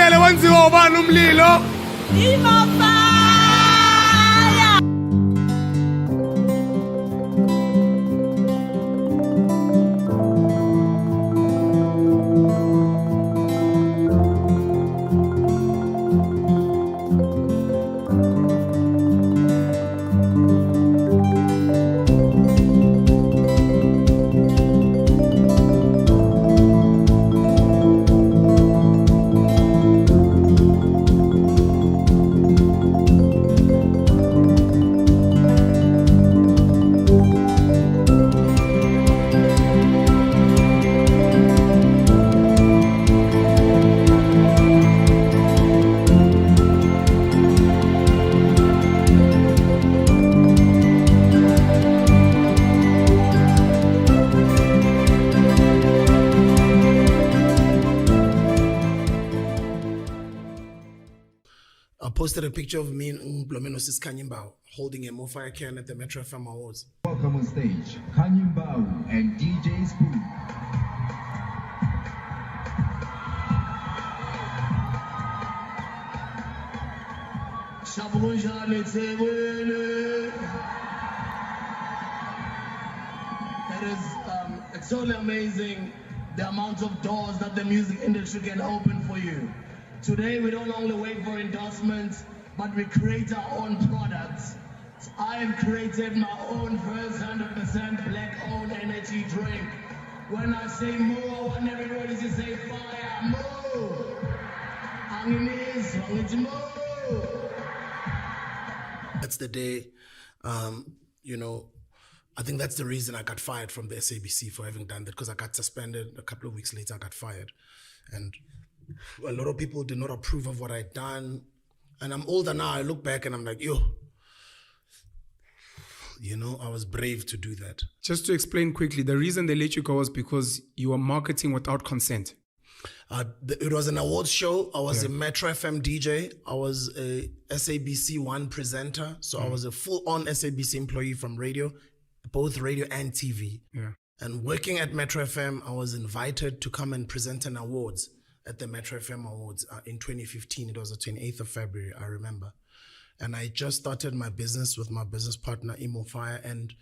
Vele wenziwa ubani umlilo? MOFAYA. I posted a picture of me and Blomenosis Kanyimbao holding a MOFAYA can at the Metro FM Awards. Welcome on stage, Kanyimbao and DJ Spoon. It's totally amazing the amount of doors that the music industry can open for you. Today, we don't only wait for endorsements, but we create our own products. So I have created my own first 100% black-owned energy drink. When I say moo, I want everybody to say fire, moo! That's the day, I think that's the reason I got fired from the SABC for having done that, because I got suspended. A couple of weeks later, I got fired. And a lot of people did not approve of what I'd done. And I'm older now, I look back and I'm like, I was brave to do that. Just to explain quickly, the reason they let you go was because you were marketing without consent. It was an awards show. I was a Metro FM DJ. I was a SABC 1 presenter. So I was a full-on SABC employee from radio, both radio and TV. Yeah. And working at Metro FM, I was invited to come and present an awards at the Metro FM Awards in 2015. It was the 28th of February, I remember. And I just started my business with my business partner, MOFAYA. And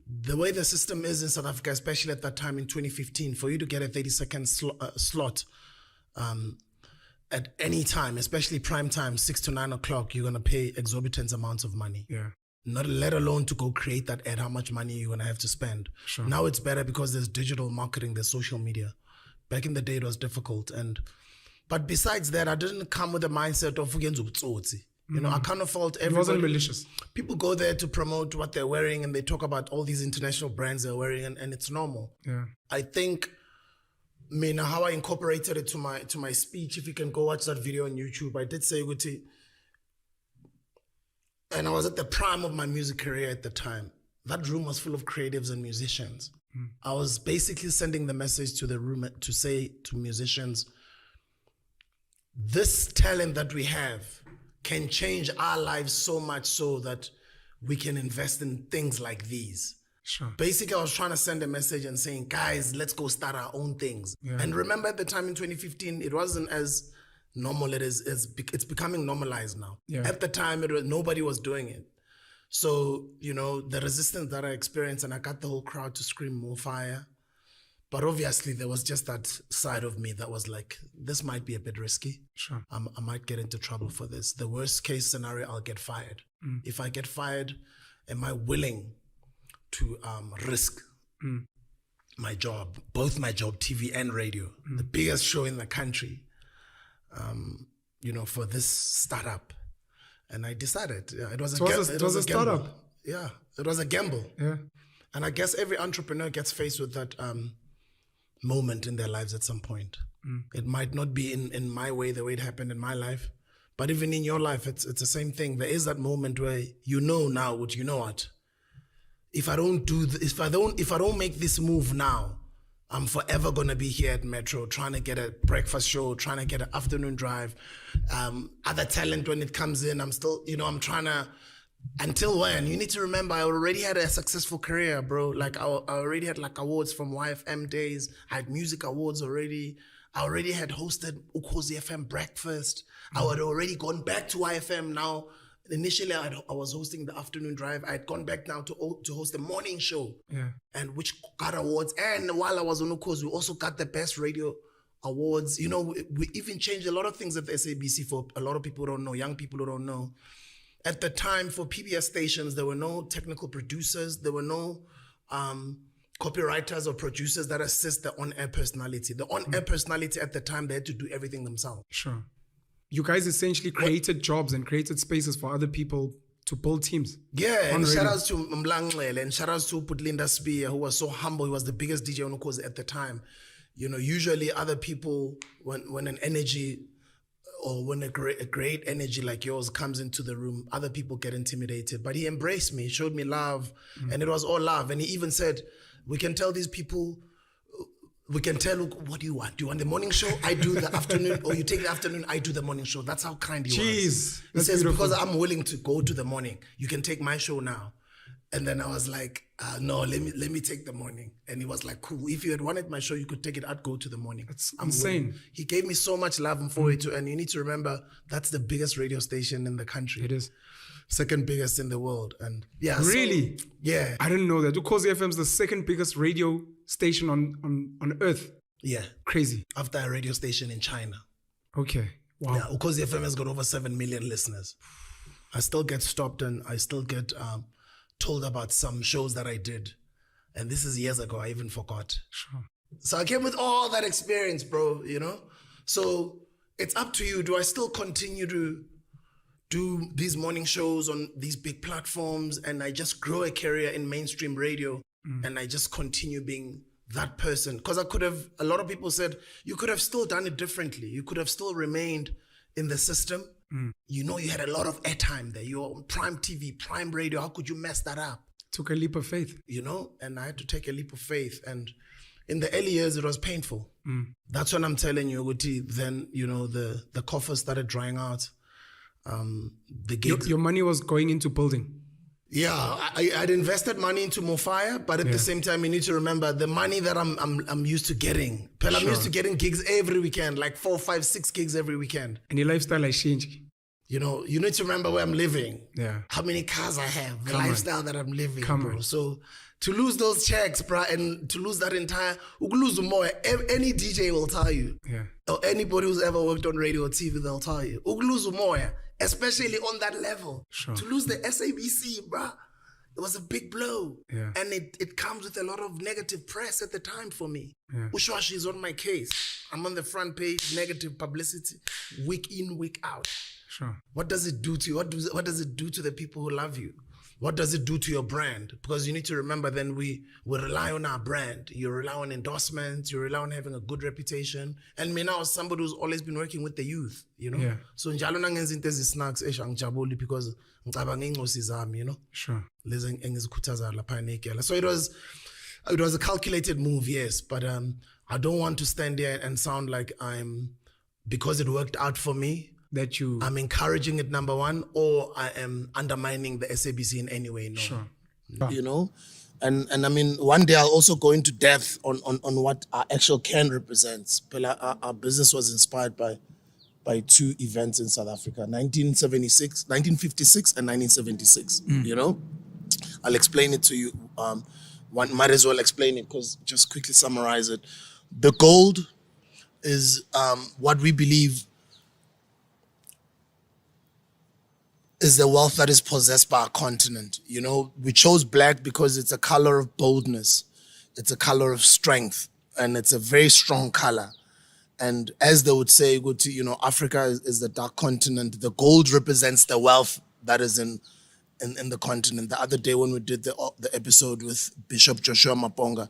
the way the system is in South Africa, especially at that time in 2015, for you to get a 30-second slot at any time, especially prime time, 6 to 9 o'clock, you're going to pay exorbitant amounts of money. Yeah. Not let alone to go create that ad, how much money you're going to have to spend. Sure. Now it's better because there's digital marketing, there's social media. Back in the day, it was difficult. But besides that, I didn't come with the mindset of I kind of felt everybody. It wasn't malicious. People go there to promote what they're wearing and they talk about all these international brands they're wearing and it's normal. Yeah. I think, how I incorporated it to my speech, if you can go watch that video on YouTube, I did say, and I was at the prime of my music career at the time. That room was full of creatives and musicians. I was basically sending the message to the room to say to musicians, this talent that we have can change our lives so much so that we can invest in things like these. Sure. Basically, I was trying to send a message and saying, guys, let's go start our own things. Yeah. And remember at the time in 2015, it wasn't as normal. It's becoming normalized now. Yeah. At the time, nobody was doing it. So, the resistance that I experienced, and I got the whole crowd to scream MOFAYA. But obviously, there was just that side of me that was like, this might be a bit risky. Sure. I might get into trouble for this. The worst case scenario, I'll get fired. If I get fired, am I willing to risk my job, both my job, TV and radio, the biggest show in the country, for this startup? And I decided, it was a startup. Gamble. Yeah, it was a gamble. Yeah. And I guess every entrepreneur gets faced with that moment in their lives at some point. It might not be in my way, the way it happened in my life, but even in your life, it's the same thing. There is that moment where now what if I don't make this move now, I'm forever gonna be here at Metro trying to get a breakfast show, trying to get an afternoon drive. Other talent, when it comes in, I'm still, I'm trying to, until when? You need to remember, I already had a successful career, bro. Like I already had like awards from YFM days. I had music awards already. I already had hosted Ukhozi FM Breakfast. I had already gone back to YFM now. Initially, I was hosting the afternoon drive. I had gone back now to host the morning show, and which got awards. And while I was on Ukhozi, we also got the best radio awards. You know, we even changed a lot of things at the SABC for a lot of people who don't know, young people who don't know. At the time, for PBS stations, there were no technical producers. There were no copywriters or producers that assist the on-air personality. The on-air personality at the time, they had to do everything themselves. Sure. You guys essentially created jobs and created spaces for other people to build teams. Yeah, and shout outs to Mlangele and shout outs to Putlinda Spear, who was so humble. He was the biggest DJ on Ukhozi at the time. You know, usually other people, when an energy or when a great energy like yours comes into the room, other people get intimidated. But he embraced me, showed me love, and it was all love. And he even said, we can tell these people, we can tell, look, what do you want? Do you want the morning show? I do the afternoon, or you take the afternoon, I do the morning show. That's how kind he was. He says, beautiful. Because I'm willing to go to the morning, you can take my show now. And then I was like, no, let me take the morning. And he was like, cool. If you had wanted my show, you could take it. I'd go to the morning. It's insane. Willing. He gave me so much love and for it too. And you need to remember, that's the biggest radio station in the country. It is. Second biggest in the world. And yeah. Really? So, yeah. I didn't know that. Ukhozi FM is the second biggest radio station on earth. Yeah. Crazy. After a radio station in China. Okay. Wow. Yeah, Ukhozi FM has got over 7 million listeners. I still get stopped and I still get told about some shows that I did. And this is years ago. I even forgot. Sure. So I came with all that experience, bro, you know? So it's up to you. Do I still continue to do these morning shows on these big platforms and I just grow a career in mainstream radio and I just continue being that person? Because a lot of people said, you could have still done it differently. You could have still remained in the system. You know, you had a lot of airtime there. You're on Prime TV, Prime Radio. How could you mess that up? Took a leap of faith. You know, and I had to take a leap of faith. And in the early years, it was painful. That's when I'm telling you, Uguti, then, you know, the coffers started drying out. The gigs. Your money was going into building. Yeah, I'd invested money into MOFAYA, but at the same time, you need to remember the money that I'm used to getting. I'm used to getting gigs every weekend, like 4, 5, 6 gigs every weekend. And your lifestyle has changed. You know, you need to remember where I'm living. Yeah. How many cars I have, the lifestyle that I'm living, bro. On. So to lose those checks, bro, and to lose that entire, any DJ will tell you. Yeah. Or anybody who's ever worked on radio or TV, they'll tell you. Especially on that level. Sure. To lose the SABC, bruh, it was a big blow. Yeah. And it comes with a lot of negative press at the time for me. Yeah. Ushwashi is on my case. I'm on the front page, negative publicity, week in, week out. Sure. What does it do to you? What does it do to the people who love you? What does it do to your brand? Because you need to remember then we rely on our brand. You rely on endorsements. You rely on having a good reputation. And me now, somebody who's always been working with the youth, you know? Yeah. So njalo nangenza into ezisnacks angijabuli because ngicabanga ingcosi zami, you know? Sure. Lezi engizikhuthaza lapha nekela. So it was a calculated move, yes, but I don't want to stand there and sound like because it worked out for me, I'm encouraging it, number one, or I am undermining the SABC in any way. No. Sure. You know? And I mean, one day I'll also go into depth on what our actual can represents. Our business was inspired by 2 events in South Africa, 1956 and 1976, you know? I'll explain it to you. One might as well explain it because just quickly summarize it. The gold is what we believe is the wealth that is possessed by our continent. You know, we chose black because it's a color of boldness. It's a color of strength, and it's a very strong color. And as they would say, you know, Africa is the dark continent. The gold represents the wealth that is in the continent. The other day when we did the episode with Bishop Joshua Maponga,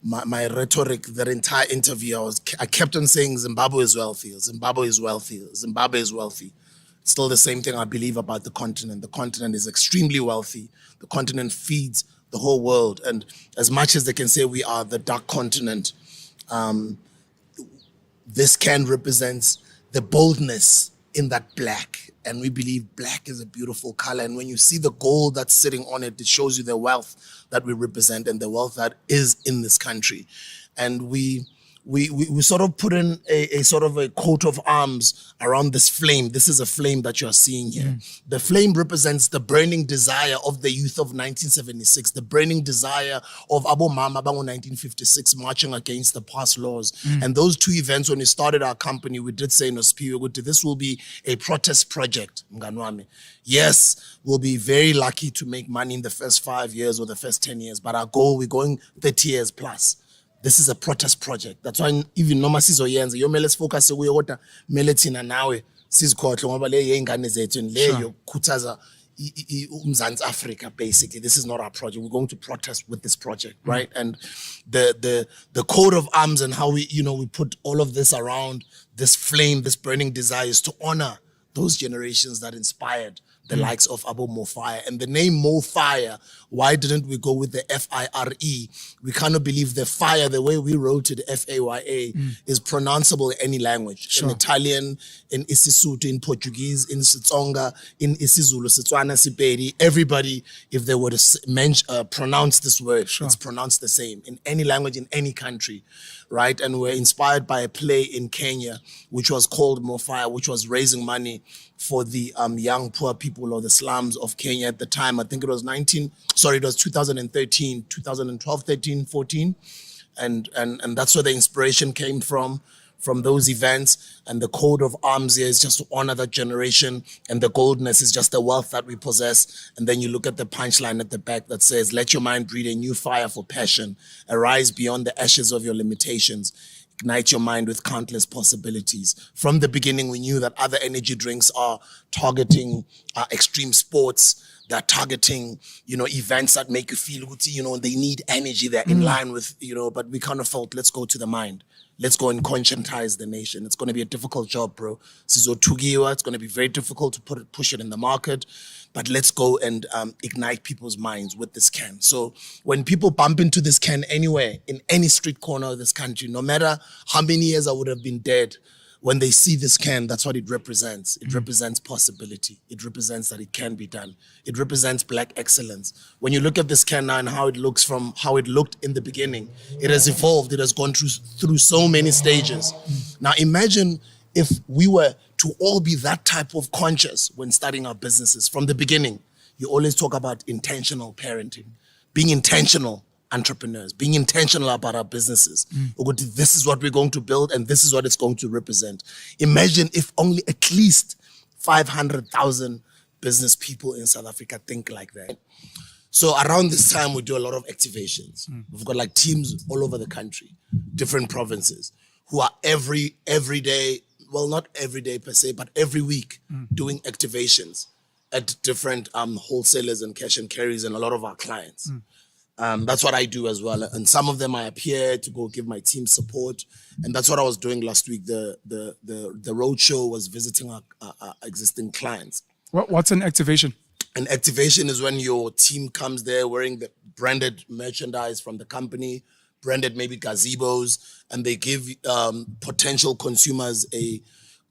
my rhetoric, that entire interview, I kept on saying Zimbabwe is wealthy, Zimbabwe is wealthy, Zimbabwe is wealthy. Still the same thing I believe about the continent. The continent is extremely wealthy. The continent feeds the whole world. And as much as they can say we are the dark continent, this can represent the boldness in that black. And we believe black is a beautiful color. And when you see the gold that's sitting on it, it shows you the wealth that we represent and the wealth that is in this country. And we we sort of put in a sort of a coat of arms around this flame. This is a flame that you're seeing here. The flame represents the burning desire of the youth of 1976, the burning desire of Abo Mama Bango 1956 marching against the past laws. And those two events, when we started our company, we did say in Ospiwe, this will be a protest project. Mganwami. Yes, we'll be very lucky to make money in the first 5 years or the first 10 years, but our goal, we're going 30 years plus. This is a protest project. That's why even noma sizoyenza yo mele sifocus kuyo kodwa mele thina nawe sizikhohle ngoba le yengane zethu leyo khuthaza uMzansi Africa. Basically, this is not our project. We're going to protest with this project, right? And the coat of arms and how we put all of this around this flame, this burning desire, is to honor those generations that inspired the likes of Abo MOFAYA. And the name MOFAYA, why didn't we go with the F-I-R-E? We cannot believe the fire, the way we wrote it, F-A-Y-A, is pronounceable in any language. In Italian, in Isisutu, in Portuguese, in Sitsonga, in Isizulu, Setswana, Sipedi. Everybody, if they were to pronounce this word, it's pronounced the same in any language, in any country, right? And we're inspired by a play in Kenya, which was called MOFAYA, which was raising money for the young poor people or the slums of Kenya at the time. I think it was 2013, 2012, 13, 14. And that's where the inspiration came from those events. And the code of arms here is just to honor that generation. And the goldness is just the wealth that we possess. And then you look at the punchline at the back that says, let your mind breathe a new fire for passion. Arise beyond the ashes of your limitations. Ignite your mind with countless possibilities. From the beginning, we knew that other energy drinks are targeting extreme sports. They're targeting, events that make you feel good. They need energy. They're in line with, but we kind of felt, let's go to the mind. Let's go and conscientize the nation. It's going to be a difficult job, bro. It's going to be very difficult to push it in the market. But let's go and ignite people's minds with this can. So when people bump into this can anywhere, in any street corner of this country, no matter how many years I would have been dead, when they see this can, that's what it represents. It represents possibility. It represents that it can be done. It represents Black excellence. When you look at this can now and how it looks from how it looked in the beginning, it has evolved. It has gone through so many stages. Now imagine if we were to all be that type of conscious when starting our businesses from the beginning. You always talk about intentional parenting, being intentional entrepreneurs, being intentional about our businesses. This is what we're going to build and this is what it's going to represent. Imagine if only at least 500,000 business people in South Africa think like that. So around this time, we do a lot of activations. We've got like teams all over the country, different provinces, who are every day, well, not every day per se, but every week doing activations at different wholesalers and cash and carries and a lot of our clients. That's what I do as well. And some of them I appear to go give my team support. And that's what I was doing last week. The roadshow was visiting our existing clients. What's an activation? An activation is when your team comes there wearing the branded merchandise from the company, branded maybe gazebos, and they give potential consumers a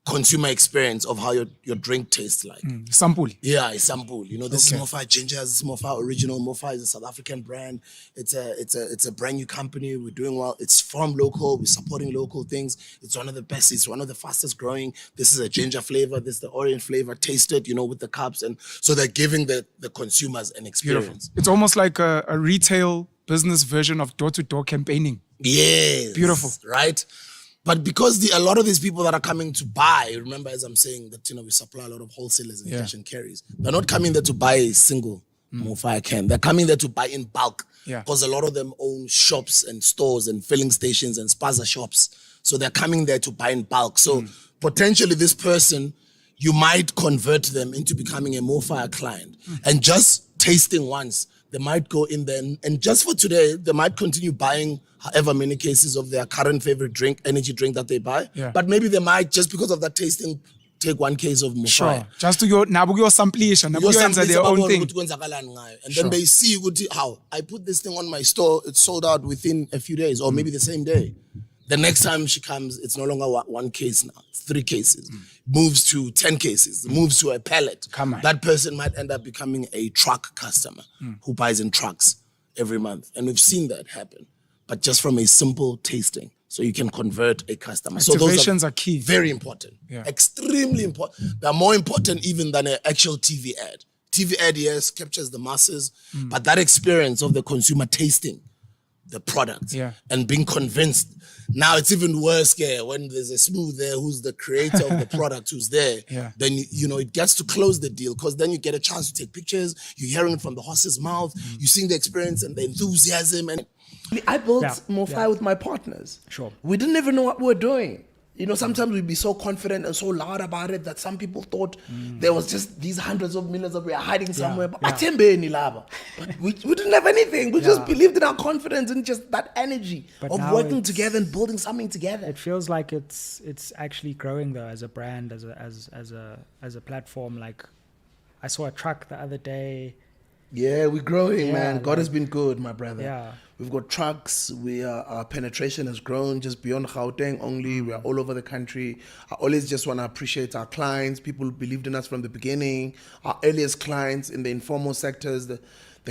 consumer experience of how your drink tastes like. Sample. Yeah, a sample. This is MOFAYA Ginger, this is MOFAYA Original. MOFAYA is a South African brand. It's a brand new company. We're doing well. It's from local. We're supporting local things. It's one of the best. It's one of the fastest growing. This is a ginger flavor. This is the orange flavor. Taste it, with the cups. And so they're giving the consumers an experience. Beautiful. It's almost like a retail business version of door-to-door campaigning. Yes. Beautiful. Right? But because a lot of these people that are coming to buy, remember as I'm saying that we supply a lot of wholesalers and cash and carries. They're not coming there to buy a single MOFAYA can. They're coming there to buy in bulk. Because a lot of them own shops and stores and filling stations and spaza shops. So they're coming there to buy in bulk. So potentially this person, you might convert them into becoming a MOFAYA client. And just tasting once, they might go in there and just for today, they might continue buying however many cases of their current favorite drink, energy drink that they buy. But maybe they might, just because of that tasting, take one case of MOFAYA. Sure. Just to your samplisha, their own thing. And then they see how I put this thing on my store, it's sold out within a few days or maybe the same day. The next time she comes, it's no longer one case now, it's 3 cases. Moves to 10 cases, moves to a pallet. That person might end up becoming a truck customer who buys in trucks every month. And we've seen that happen, but just from a simple tasting. so you can convert a customer. So those Activations are key. Very important. Yeah. Extremely important. They're more important even than an actual TV ad. TV ad, yes, captures the masses, but that experience of the consumer tasting the product and being convinced. Now it's even worse when there's a smooth there who's the creator of the product who's there. Then, it gets to close the deal, because then you get a chance to take pictures. You're hearing it from the horse's mouth. You're seeing the experience and the enthusiasm. And I built MOFAYA with my partners. Sure. We didn't even know what we were doing. Sometimes we'd be so confident and so loud about it that some people thought there was just these hundreds of millions that we are hiding somewhere. But we didn't have anything. We just believed in our confidence and just that energy of working together and building something together. It feels like it's actually growing though, as a brand, as a platform. Like, I saw a truck the other day. Yeah, we're growing, man. God has been good, my brother. Yeah. We've got trucks. Our penetration has grown just beyond Gauteng only. We are all over the country. I always just want to appreciate our clients, people who believed in us from the beginning, our earliest clients in the informal sectors, the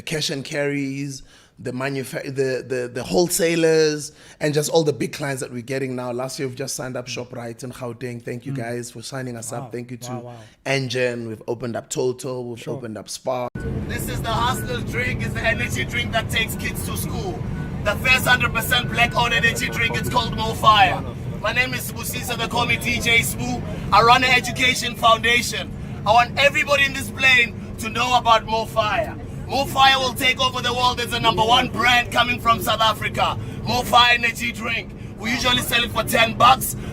cash and carries, the wholesalers, and just all the big clients that we're getting now. Last year, we've just signed up ShopRite in Gauteng. Thank you guys for signing us up. Thank you to Engine. We've opened up Total. We've opened up Spa. This is the Hustler's drink. It's the energy drink that takes kids to school. The first 100% black-owned energy drink. It's called MOFAYA. My name is Sibusisa. They call me DJ Sbu. I run an education foundation. I want everybody in this plane to know about MOFAYA. MOFAYA will take over the world as the #1 brand coming from South Africa. MOFAYA energy drink. We usually sell it for $10,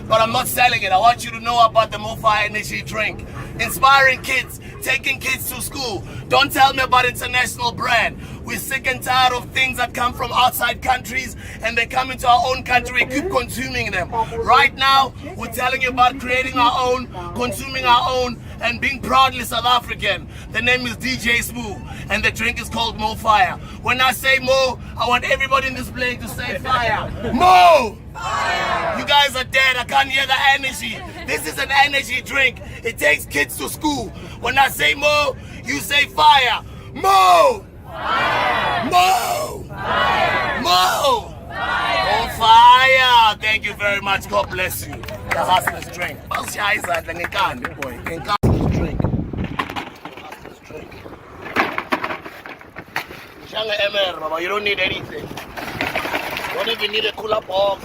but I'm not selling it. I want you to know about the MOFAYA energy drink. Inspiring kids, taking kids to school. Don't tell me about international brand. We're sick and tired of things that come from outside countries and they come into our own country. We keep consuming them. Right now, we're telling you about creating our own, consuming our own, and being proudly South African. The name is DJ Sbu, and the drink is called MOFAYA. When I say Mo, I want everybody in this plane to say fire. Mo! Fire! You guys are dead. I can't hear the energy. This is an energy drink. It takes kids to school. When I say Mo, you say fire. Mo! Fire! Mo! Fire! Mo! Fire! Fire! Thank you very much. God bless you. The Hustler's drink. Drink. Shanga MR, Baba, you don't need anything. You don't even need a cooler box.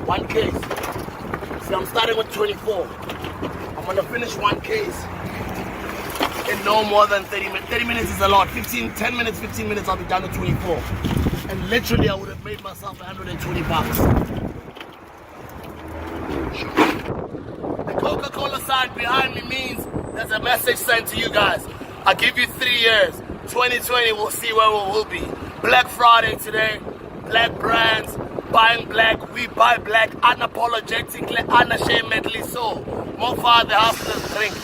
One case. See, I'm starting with 24. I'm gonna finish one case in no more than 30 minutes. 30 minutes is a lot. 10 minutes, 15 minutes, I'll be done with 24. And literally, I would have made myself $120. The Coca-Cola sign behind me means there's a message sent to you guys. I give you 3 years. 2020, we'll see where we will be. Black Friday today. Black brands. Buying black. We buy black. Unapologetically, unashamedly so. MOFAYA, the Hustler's drink.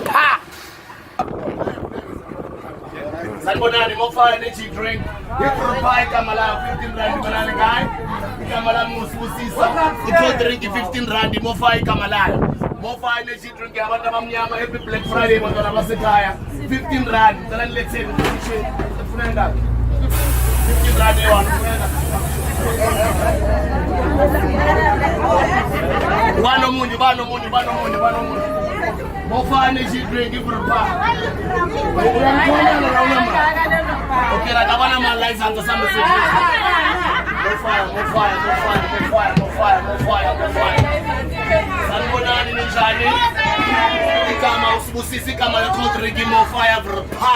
Ha! Sanibonani, MOFAYA energy drink. Buy Kamala 15 rand banana guy. Kamala Musisa. It's all drink 15 rand. MOFAYA Kamala. MOFAYA energy drink. Abantu abamnyama every Black Friday bantwana basekhaya. 15 rand. Let's say 15 rand. MOFAYA energy drink. Give her a pack. Okay, like I want my lights on the summer. MOFAYA. Sanibonani ninjani? Igama usibusisi igama lekhondriki MOFAYA vrpa.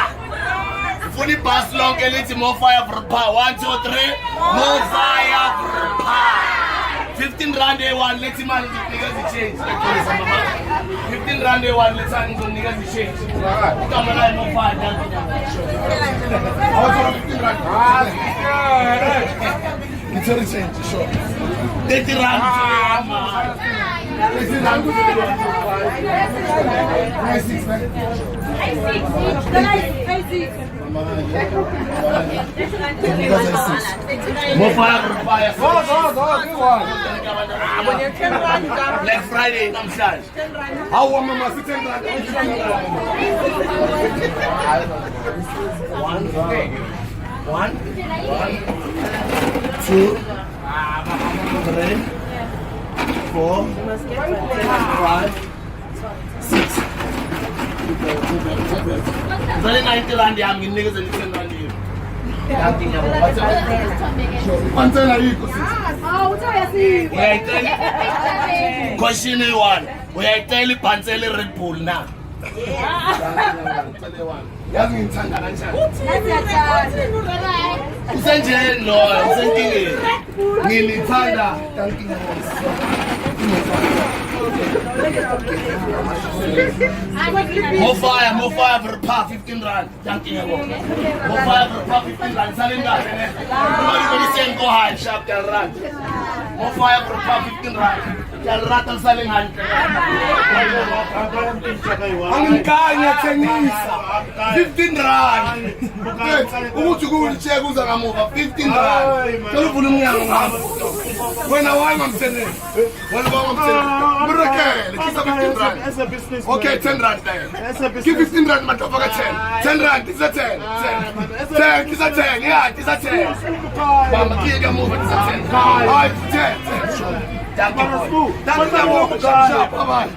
Ufuna ibhasi lonke lithi MOFAYA vrpa. 1, 2, 3. MOFAYA vrpa. 15 rand a1, let's imagine niggas change. 15 rand a1, let's niggas change. Come on, MOFAYA. How 15 rand? It's a change, sure. 30 rand. 30 rand. MOFAYA reply. Black Friday namhlanje. How mama sitting there? One, two, 3, 4, 5, 6. It's only 90 rand. I'm in niggas and 10 rand. Question one. We are telling Panseli Red Bull now. Usenjeni lo, usenkingeni. Ngilithanda. MOFAYA for pa 15 rand. MOFAYA for pa 15 rand. Selling that. Everybody saying go high, sharp, tell rand. MOFAYA for pa 15 rand. Tell rand selling hand. Angikanya thengisa 15 rand. Ukuthi kulicheck uza ngamuva 15 rand. Cela uvule umnyango ngapha. Wena wangamthenini. Wena wangamthenini. Murekele, kisa 15 rand. As a business. Okay, 10 rand then. Give 15 rand motherfucker 10. 10 rand, this is 10. 10, this is 10. Yeah, this is 10. Mama, give your move, this is 10. Alright, 10. Thank you. Thank you. Bye-bye.